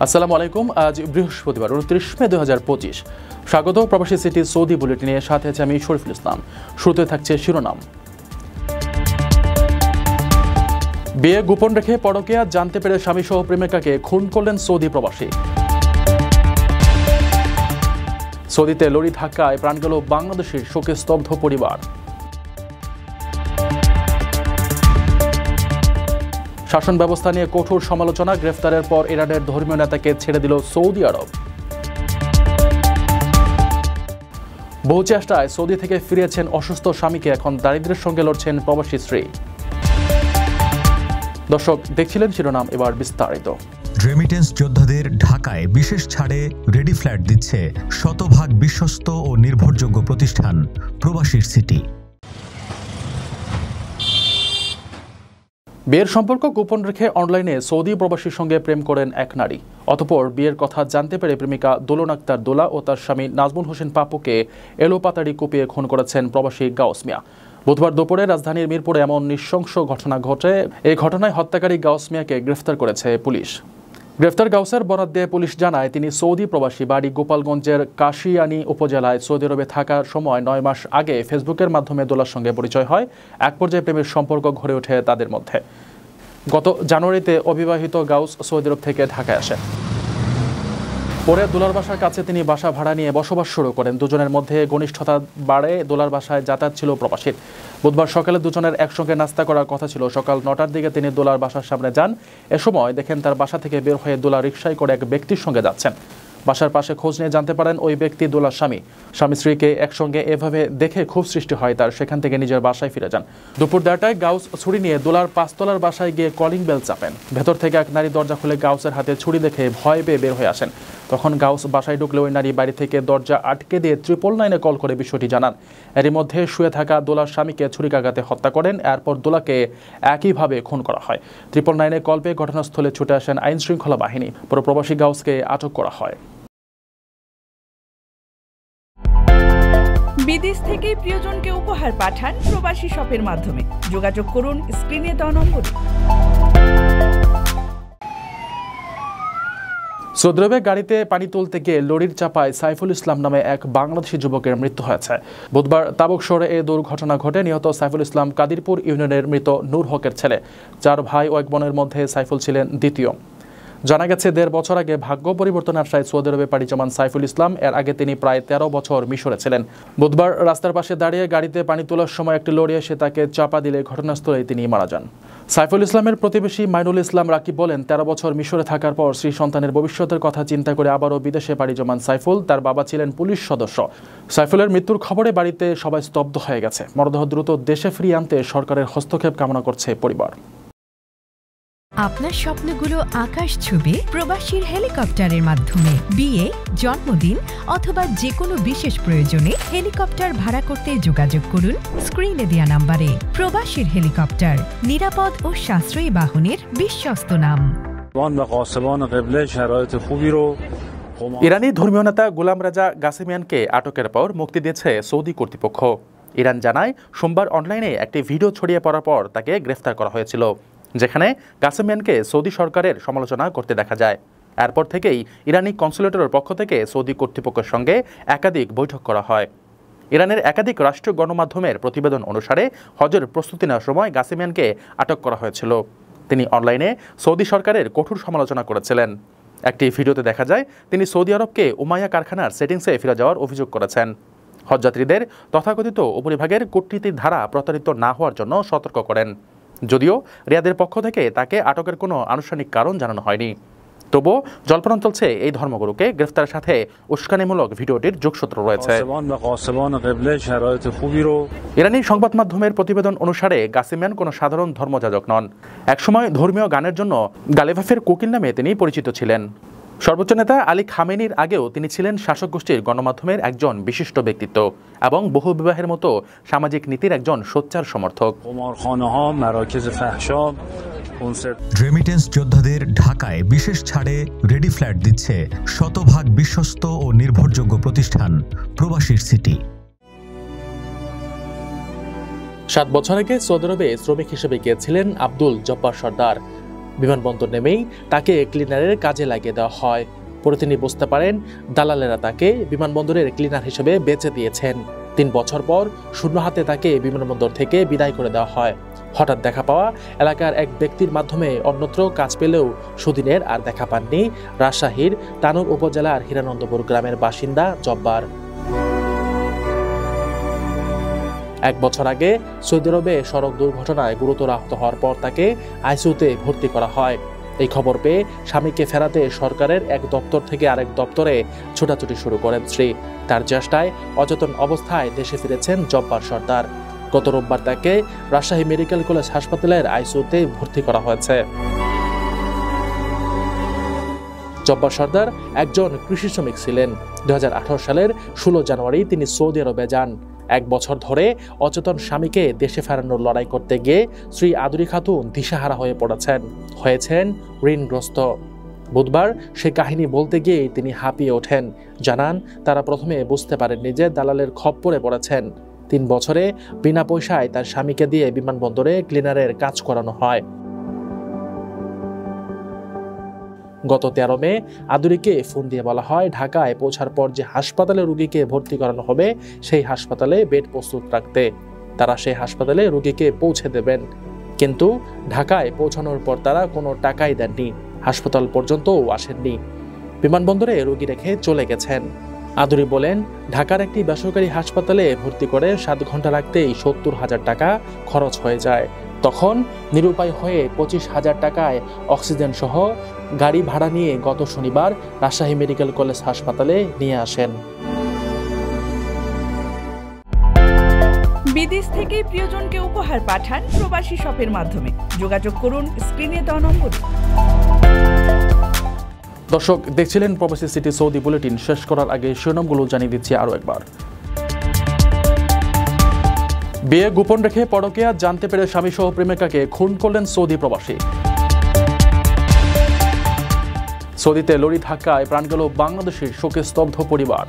আসসালামু আলাইকুম। আজ বৃহস্পতিবার 29 মে 2025। স্বাগত প্রবাসী সিটি সৌদি বুলেটিনে, সাথে আছে আমি শরীফুল ইসলাম। শুরুতে থাকছে শিরোনাম। বিয়ে গোপন রেখে পরকীয়া জানতে পেরে স্বামীসহ প্রেমিকাকে খুন করলেন সৌদি প্রবাসী। সৌদিতে লরি ধাক্কায় প্রাণ গেল বাংলাদেশের শোকে স্তব্ধ পরিবার। শাসন ব্যবস্থা নিয়ে কঠোর সমালোচনা, গ্রেফতারের পর ইরানের ধর্মীয় নেতাকে ছেড়ে দিল সৌদি আরব। বহু চেষ্টায় সৌদি থেকে ফিরেছেন অসুস্থ স্বামীকে, এখন দারিদ্র্যের সঙ্গে লড়ছেন প্রবাসী স্ত্রী। দর্শক দেখছিলেন শিরোনাম, এবার বিস্তারিত। রেমিটেন্স যোদ্ধাদের ঢাকায় বিশেষ ছাড়ে রেডি ফ্ল্যাট দিচ্ছে শতভাগ বিশ্বস্ত ও নির্ভরযোগ্য প্রতিষ্ঠান প্রবাসীর সিটি। বিয়ের সম্পর্ক গোপন রেখে অনলাইনে সৌদি প্রবাসীর সঙ্গে প্রেম করেন এক নারী। অতঃপর বিয়ের কথা জানতে পেরে প্রেমিকা দোলন আক্তার দোলা ও তার স্বামী নাজমুল হোসেন পাপুকে এলোপাতাড়ি কুপিয়ে খুন করেছেন প্রবাসী গাউস মিয়া। বুধবার দুপুরে রাজধানীর মিরপুরে এমন নৃশংস ঘটনা ঘটে। এই ঘটনায় হত্যাকারী গাউস মিয়াকে গ্রেফতার করেছে পুলিশ। গ্রেফতার গাউসের বরাত দিয়ে পুলিশ জানায়, তিনি সৌদি প্রবাসী, বাড়ি গোপালগঞ্জের কাশিয়ানী উপজেলায়। সৌদি আরবে থাকার সময় 9 মাস আগে ফেসবুকের মাধ্যমে দোলার সঙ্গে পরিচয় হয়। এক পর্যায়ে প্রেমের সম্পর্ক গড়ে ওঠে তাদের মধ্যে। গত জানুয়ারিতে অবিবাহিত গাউস সৌদি আরব থেকে ঢাকায় আসেন। পরে দোলার বাসার কাছে তিনি বাসা ভাড়া নিয়ে বসবাস শুরু করেন। দুজনের মধ্যে ঘনিষ্ঠতা বাড়ে। দোলার বাসায় যাতায়াত ছিল প্রবাসীর। বুধবার সকালে দুজনের একসঙ্গে নাস্তা করার কথা ছিল। সকাল 9টার দিকে তিনি দোলার বাসার সামনে যান। এ সময় দেখেন তার বাসা থেকে বের হয়ে দোলা রিকশায় করে এক ব্যক্তির সঙ্গে যাচ্ছেন। বাসার পাশে খোঁজ নিয়ে জানতে পারেন ওই ব্যক্তি দোলার স্বামী। স্বামী স্ত্রীকে একসঙ্গে এভাবে দেখে খুব সৃষ্টি হয় তার। সেখান থেকে নিজের বাসায় ফিরে যান। দুপুর 1টায় গাউস ছুরি নিয়ে দোলার 5তলার বাসায় গিয়ে কলিং বেল চাপেন। ভেতর থেকে এক নারী দরজা খুলে গাউসের হাতে ছুরি দেখে ভয় পেয়ে বের হয়ে আসেন। তখন গাউস বাসায় ঢুকলে ওই নারী বাড়ি থেকে দরজা আটকে দিয়ে 999-এ কল করে বিষয়টি জানান। এরই মধ্যে শুয়ে থাকা দোলার স্বামীকে ছুরিকাঘাতে হত্যা করেন। এরপর দোলাকে একইভাবে খুন করা হয়। 999-এ কল পেয়ে ঘটনাস্থলে ছুটে আসেন আইন শৃঙ্খলা বাহিনী। পুরো প্রবাসী গাউসকে আটক করা হয়। বিদেশ থেকে প্রিয়জনকে উপহার পাঠান প্রবাসী শপের মাধ্যমে। যোগাযোগ করুন স্ক্রিনে দেওয়া নম্বরে। সৌদি আরবে গাড়িতে পানি তুলতে গিয়ে লরির চাপায় সাইফুল ইসলাম নামে এক বাংলাদেশি যুবকের মৃত্যু হয়েছে। বুধবার তাবুক শহরে এই দুর্ঘটনা ঘটে। নিহত সাইফুল ইসলাম কাদিরপুর ইউনিয়নের মৃত নূর হকের ছেলে। 4 ভাই ও 1 বোনের মধ্যে সাইফুল ছিলেন দ্বিতীয়। জানা গেছে 1.5 বছর আগে ভাগ্য পরিবর্তন আশায় সৌদি আরবে পাড়ি জমান সাইফুল ইসলাম। এর আগে তিনি প্রায় 13 বছর মিশরে ছিলেন। বুধবার রাস্তার পাশে দাঁড়িয়ে গাড়িতে পানি তোলার সময় একটি লরি এসে তাকে চাপা দিলে ঘটনাস্থলেই তিনি মারা যান। সাইফুল ইসলামের প্রতিবেশী মাইনুল ইসলাম রাকিব বলেন, 13 বছর মিশরে থাকার পর স্ত্রী সন্তানের ভবিষ্যতের কথা চিন্তা করে আবারও বিদেশে পাড়ি জমান সাইফুল। তার বাবা ছিলেন পুলিশ সদস্য। সাইফুলের মৃত্যুর খবরে বাড়িতে সবাই স্তব্ধ হয়ে গেছে। মরদেহ দ্রুত দেশে ফিরিয়ে আনতে সরকারের হস্তক্ষেপ কামনা করছে পরিবার। আপনার স্বপ্নগুলো আকাশ ছুবে প্রবাসীর হেলিকপ্টারের মাধ্যমে। বিয়ে, জন্মদিন অথবা যে কোনো বিশেষ প্রয়োজনে হেলিকপ্টার ভাড়া করতে যোগাযোগ করুন স্ক্রিনে দেওয়া নাম্বারে। প্রবাসীর হেলিকপ্টার, নিরাপদ ও সাশ্রয়ী বাহনের বিশ্বস্ত নাম। ইরানি ধর্মীয় নেতা গোলাম রাজা গাসেমিয়ানকে আটকের পর মুক্তি দিয়েছে সৌদি কর্তৃপক্ষ। ইরান জানায়, সোমবার অনলাইনে একটি ভিডিও ছড়িয়ে পড়ার পর তাকে গ্রেফতার করা হয়েছিল, যেখানে গাসেমিয়ানকে সৌদি সরকারের সমালোচনা করতে দেখা যায়। এরপর থেকেই ইরানি কনসুলেটরের পক্ষ থেকে সৌদি কর্তৃপক্ষের সঙ্গে একাধিক বৈঠক করা হয়। ইরানের একাধিক রাষ্ট্রীয় গণমাধ্যমের প্রতিবেদন অনুসারে হজের প্রস্তুতি নেওয়ার সময় গাসেমিয়ানকে আটক করা হয়েছিল। তিনি অনলাইনে সৌদি সরকারের কঠোর সমালোচনা করেছিলেন। একটি ভিডিওতে দেখা যায় তিনি সৌদি আরবকে উমাইয়া কারখানার সেটিংসে ফিরে যাওয়ার অভিযোগ করেছেন। হজযাত্রীদের তথাকথিত উপরিভাগের কূটনীতির ধারা প্রতারিত না হওয়ার জন্য সতর্ক করেন। যদিও রিয়াদের পক্ষ থেকে তাকে আটকের কোনো আনুষ্ঠানিক কারণ জানানো হয়নি। তবুও জল্পনা চলছে এই ধর্মগুরুকে গ্রেফতারের সাথে উস্কানিমূলক ভিডিওটির যোগসূত্র রয়েছে। ইরানি সংবাদ মাধ্যমের প্রতিবেদন অনুসারে গাসেমিয়ান কোনো সাধারণ ধর্মযাজক নন। একসময় ধর্মীয় গানের জন্য গালেভাফের কোকিল নামে তিনি পরিচিত ছিলেন। সর্বোচ্চ নেতা আলী খামেনির আগেও তিনি ছিলেন শাসক গোষ্ঠীর গণমাধ্যমের একজন বিশিষ্ট ব্যক্তিত্ব এবং বহু বিবাহের মতো সামাজিক নীতির একজন সোচ্চার সমর্থক। রেমিটেন্স যোদ্ধাদের ঢাকায় বিশেষ ছাড়ে রেডি ফ্ল্যাট দিচ্ছে শতভাগ বিশ্বস্ত ও নির্ভরযোগ্য প্রতিষ্ঠান প্রবাসীর সিটি। 7 বছর আগে সৌদি আরবে শ্রমিক হিসেবে গিয়েছিলেন আব্দুল জব্বার সর্দার। বিমানবন্দর নেমেই তাকে ক্লিনারের কাজে লাগিয়ে দেওয়া হয়। পরে তিনি বুঝতে পারেন দালালেরা তাকে বিমানবন্দরের ক্লিনার হিসেবে বেচে দিয়েছেন। 3 বছর পর শূন্য হাতে তাকে বিমানবন্দর থেকে বিদায় করে দেওয়া হয়। হঠাৎ দেখা পাওয়া এলাকার এক ব্যক্তির মাধ্যমে অন্যত্র কাজ পেলেও সুদিনের আর দেখা পাননি রাজশাহীর তানোর উপজেলার হিরানন্দপুর গ্রামের বাসিন্দা জব্বার। 1 বছর আগে সৌদি আরবে সড়ক দুর্ঘটনায় গুরুতর আহত হওয়ার পর তাকে আইসিইউতে ভর্তি করা হয়। এই খবর পেয়ে স্বামীকে ফেরাতে সরকারের এক দপ্তর থেকে আরেক দপ্তরে ছোটাছুটি শুরু করেন স্ত্রী। তার চেষ্টায় অচেতন অবস্থায় দেশে ফিরেছেন জব্বার সর্দার। গত রোববার তাকে রাজশাহী মেডিকেল কলেজ হাসপাতালের আইসিইউতে ভর্তি করা হয়েছে। জব্বার সর্দার একজন কৃষি শ্রমিক ছিলেন। 2018 সালের 16 জানুয়ারি তিনি সৌদি আরবে যান। 1 বছর ধরে অচেতন স্বামীকে দেশে ফেরানোর লড়াই করতে গিয়ে শ্রী আদুরি খাতুন দিশাহারা হয়ে হয়েছেন ঋণগ্রস্ত। বুধবার সে কাহিনী বলতে গিয়ে তিনি হাঁপিয়ে ওঠেন। জানান তারা প্রথমে বুঝতে পারেননি যে দালালের খপ্পরে পড়েছেন। 3 বছরে বিনা পয়সায় তার স্বামীকে দিয়ে বিমানবন্দরে ক্লিনারের কাজ করানো হয়। গত 13 মে আদুরিকে ফোন দিয়ে বলা হয় ঢাকায় পৌঁছার পর যে হাসপাতালে রোগীকে ভর্তি করানো হবে সেই হাসপাতালে বেড প্রস্তুত রাখতে। তারা সেই হাসপাতালে রোগীকে পৌঁছে দেবেন। কিন্তু ঢাকায় পৌঁছানোর পর তারা কোনো টাকাই দেননি, হাসপাতাল পর্যন্তও আসেননি। বিমানবন্দরে রোগী রেখে চলে গেছেন। আদুরি বলেন ঢাকার একটি বেসরকারি হাসপাতালে ভর্তি করে 7 ঘন্টা রাখতেই 70,000 টাকা খরচ হয়ে যায়। তখন নিরুপায় হয়ে 25,000 টাকায় অক্সিজেন সহ গাড়ি ভাড়া নিয়ে গত শনিবার রাজশাহী মেডিকেল কলেজ হাসপাতালে নিয়ে আসেন। বিদেশ থেকে প্রিয়জনকে উপহার পাঠান প্রবাসী শপের মাধ্যমে। যোগাযোগ করুন স্ক্রিনে দেওয়া নম্বরে। দর্শক দেখছিলেন প্রবাসী সিটি সৌদি বুলেটিন। শেষ করার আগে শিরোনামগুলো জানিয়ে দিচ্ছি আরও একবার। বিয়ে গোপন রেখে পরকীয়া জানতে পেরে স্বামীসহ প্রেমিকাকে খুন করলেন সৌদি প্রবাসী। সৌদিতে লরি ধাক্কায় প্রাণ গেল বাংলাদেশের শোকে স্তব্ধ পরিবার।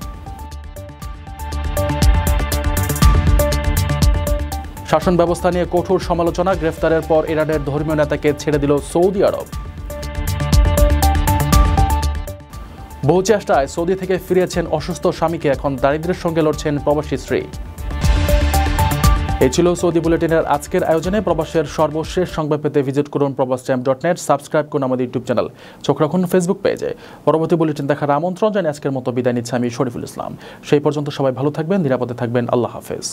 শাসন ব্যবস্থা নিয়ে কঠোর সমালোচনা, গ্রেফতারের পর ইরানের ধর্মীয় নেতাকে ছেড়ে দিল সৌদি আরব। বহু চেষ্টায় সৌদি থেকে ফিরেছেন অসুস্থ স্বামীকে, এখন দারিদ্র্যের সঙ্গে লড়ছেন প্রবাসী স্ত্রী। এই ছিল সৌদি বুলেটিনের আজকের আয়োজনে। প্রবাসের সর্বশেষ সংবাদ পেতে ভিজিট করুন probastyme.net, সাবস্ক্রাইব করুন আমাদের ইউটিউব চ্যানেল, চোখ রাখুন ফেসবুক পেজে। পরবর্তী বুলেটিন দেখার আমন্ত্রণ জানিয়ে আজকের মতো বিদায় নিচ্ছি আমি শরীফুল ইসলাম। সেই পর্যন্ত সবাই ভালো থাকবেন, নিরাপদে থাকবেন। আল্লাহ হাফেজ।